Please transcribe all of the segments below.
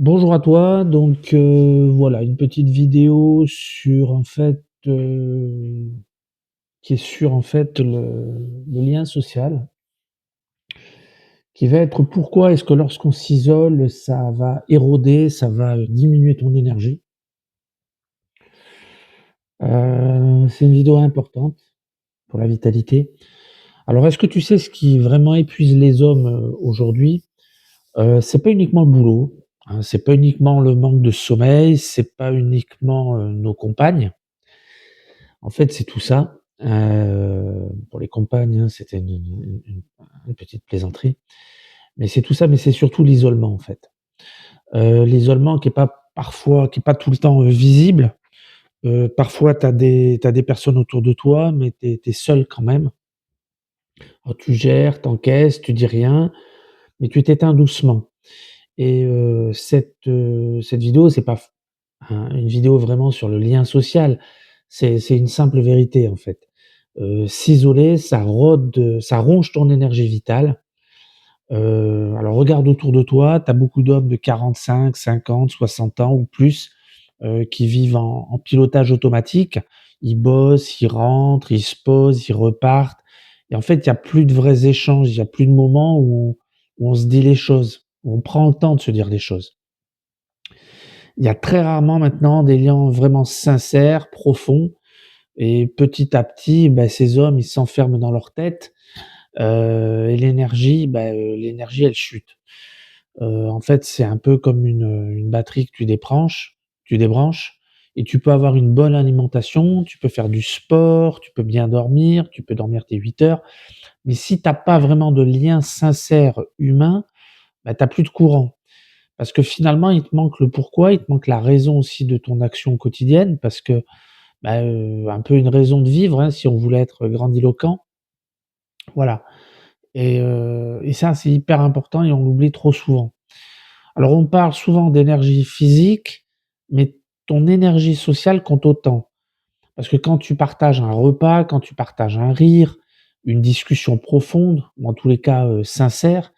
Bonjour à toi, donc voilà une petite vidéo sur qui est sur le lien social, qui va être pourquoi est-ce que lorsqu'on s'isole, ça va éroder, ça va, diminuer ton énergie. C'est une vidéo importante pour la vitalité. Alors est-ce que tu sais ce qui vraiment épuise les hommes, aujourd'hui? C'est pas uniquement le boulot, hein, c'est pas uniquement le manque de sommeil, c'est pas uniquement, nos compagnes. En fait, c'est tout ça. Pour les compagnes, hein, c'était une petite plaisanterie. Mais c'est tout ça, mais c'est surtout l'isolement, en fait. L'isolement qui est pas tout le temps, visible. Parfois tu as des personnes autour de toi, mais tu es seul quand même. Alors tu gères, tu encaisses, tu dis rien, mais tu t'éteins doucement. Et cette vidéo, c'est pas f une vidéo vraiment sur le lien social. C'est une simple vérité, en fait. S'isoler, ça ronge ton énergie vitale. Alors regarde autour de toi, tu as beaucoup d'hommes de 45, 50, 60 ans ou plus, qui vivent en pilotage automatique. Ils bossent, ils rentrent, ils se posent, ils repartent et en fait, il y a plus de vrais échanges, il y a plus de moments où on se dit les choses, où on prend le temps de se dire les choses. Il y a très rarement maintenant des liens vraiment sincères, profonds et petit à petit, bah, ces hommes, ils s'enferment dans leur tête, et l'énergie elle chute. En fait, c'est un peu comme une batterie que tu débranches et tu peux avoir une bonne alimentation, tu peux faire du sport, tu peux bien dormir, tu peux dormir tes 8 heures, mais si tu as pas vraiment de lien sincère humain, bah, tu as plus de courant. Parce que finalement, il te manque le pourquoi, il te manque la raison aussi de ton action quotidienne parce que, bah, un peu une raison de vivre, hein, si on voulait être grandiloquent, voilà. Et ça, c'est hyper important et on l'oublie trop souvent. Alors on parle souvent d'énergie physique, mais ton énergie sociale compte autant. Parce que quand tu partages un repas, quand tu partages un rire, une discussion profonde, ou en tous les cas, sincère,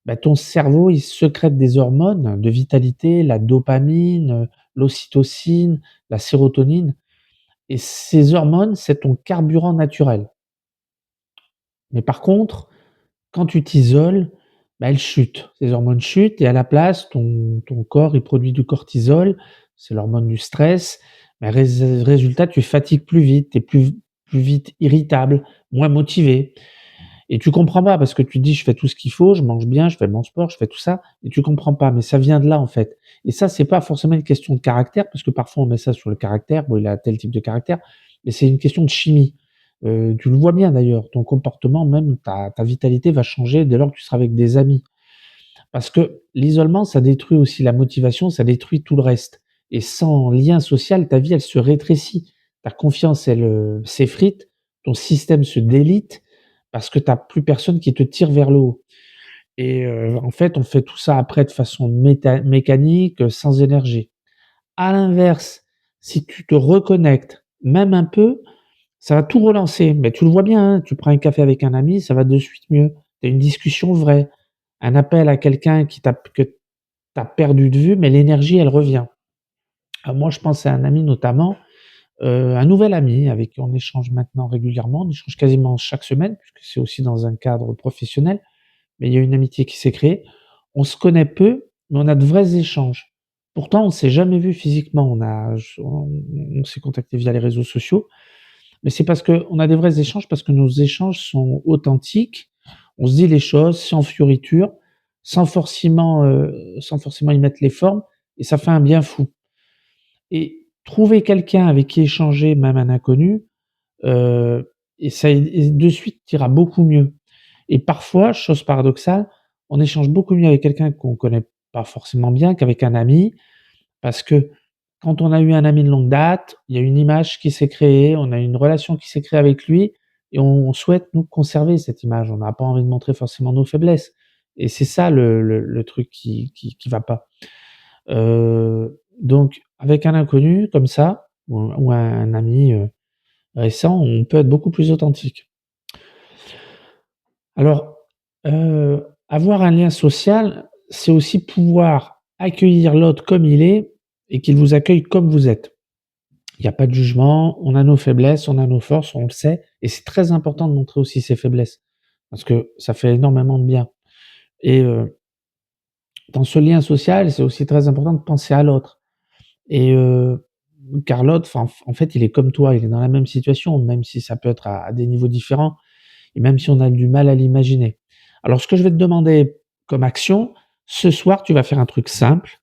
bah, ton cerveau, il sécrète des hormones de vitalité, la dopamine, l'ocytocine, la sérotonine et ces hormones, c'est ton carburant naturel. Mais par contre, quand tu t'isoles, bah, elles chutent. Ces hormones chutent et à la place, ton corps, il produit du cortisol, c'est l'hormone du stress. Mais résultat, tu fatigues plus vite, tu es plus vite irritable, moins motivé et tu comprends pas parce que tu te dis: «Je fais tout ce qu'il faut, je mange bien, je fais mon sport, je fais tout ça» et tu comprends pas, mais ça vient de là, en fait et ça, c'est pas forcément une question de caractère parce que parfois on met ça sur le caractère, bon, il a tel type de caractère, mais c'est une question de chimie. Tu le vois bien d'ailleurs, ton comportement, même ta vitalité va changer dès lors que tu seras avec des amis. Parce que l'isolement, ça détruit aussi la motivation, ça détruit tout le reste et sans lien social, ta vie, elle se rétrécit. Ta confiance, elle, s'effrite, ton système se délite parce que tu as plus personne qui te tire vers le haut et en fait, on fait tout ça après de façon mécanique, sans énergie. À l'inverse, si tu te reconnectes, même un peu, ça va tout relancer, mais tu le vois bien, hein, tu prends un café avec un ami, ça va de suite mieux. Tu as une discussion vraie, un appel à quelqu'un que tu as perdu de vue, mais l'énergie, elle revient. Moi, je pense à un ami notamment, un nouvel ami avec qui on échange maintenant régulièrement, on échange quasiment chaque semaine puisque c'est aussi dans un cadre professionnel, mais il y a une amitié qui s'est créée. On se connaît peu, mais on a de vrais échanges. Pourtant, on ne s'est jamais vu physiquement, on s'est contacté via les réseaux sociaux, mais c'est parce qu'on a des vrais échanges, parce que nos échanges sont authentiques. On se dit les choses sans fioriture, sans forcément y mettre les formes et ça fait un bien fou et trouver quelqu'un avec qui échanger, même un inconnu, et ça et de suite, tu iras beaucoup mieux et parfois, chose paradoxale, on échange beaucoup mieux avec quelqu'un qu'on connaît pas forcément bien qu'avec un ami parce que quand on a eu un ami de longue date, il y a une image qui s'est créée, on a une relation qui s'est créée avec lui et on souhaite nous conserver cette image. On n'a pas envie de montrer forcément nos faiblesses et c'est ça le truc qui va pas. Donc avec un inconnu comme ça ou un ami, récent, on peut être beaucoup plus authentique. Alors, avoir un lien social, c'est aussi pouvoir accueillir l'autre comme il est et qu'il vous accueille comme vous êtes. Il y a pas de jugement, on a nos faiblesses, on a nos forces, on le sait et c'est très important de montrer aussi ses faiblesses parce que ça fait énormément de bien et dans ce lien social, c'est aussi très important de penser à l'autre et car l'autre, enfin, en fait, il est comme toi, il est dans la même situation, même si ça peut être à des niveaux différents et même si on a du mal à l'imaginer. Alors ce que je vais te demander comme action, ce soir, tu vas faire un truc simple.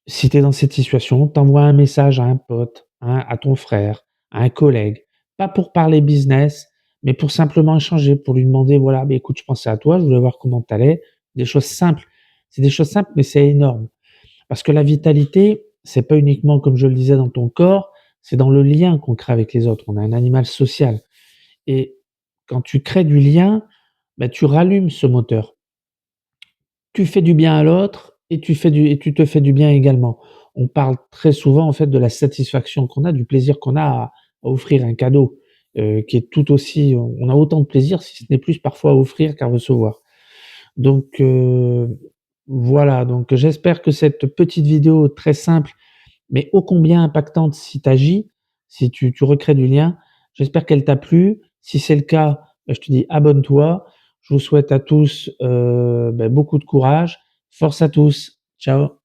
Si tu es dans cette situation, tu envoies un message à un pote, à ton frère, à un collègue, pas pour parler business, mais pour simplement échanger, pour lui demander: «Voilà, beh, écoute, je pensais à toi, je voulais voir comment tu allais». Des choses simples. C'est des choses simples, mais c'est énorme. Parce que la vitalité, c'est pas uniquement, comme je le disais, dans ton corps, c'est dans le lien qu'on crée avec les autres. On a un animal social et quand tu crées du lien, bah, tu rallumes ce moteur. Tu fais du bien à l'autre et tu te fais du bien également. On parle très souvent, en fait, de la satisfaction qu'on a, du plaisir qu'on a à offrir un cadeau, qui est tout aussi on a autant de plaisir, si ce n'est plus parfois à offrir qu'à recevoir. Donc voilà, donc j'espère que cette petite vidéo très simple, mais ô combien impactante si tu agis, si tu recrées du lien, j'espère qu'elle t'a plu. Si c'est le cas, bah, je te dis abonne-toi. Je vous souhaite à tous, beaucoup de courage. Force à tous. Ciao.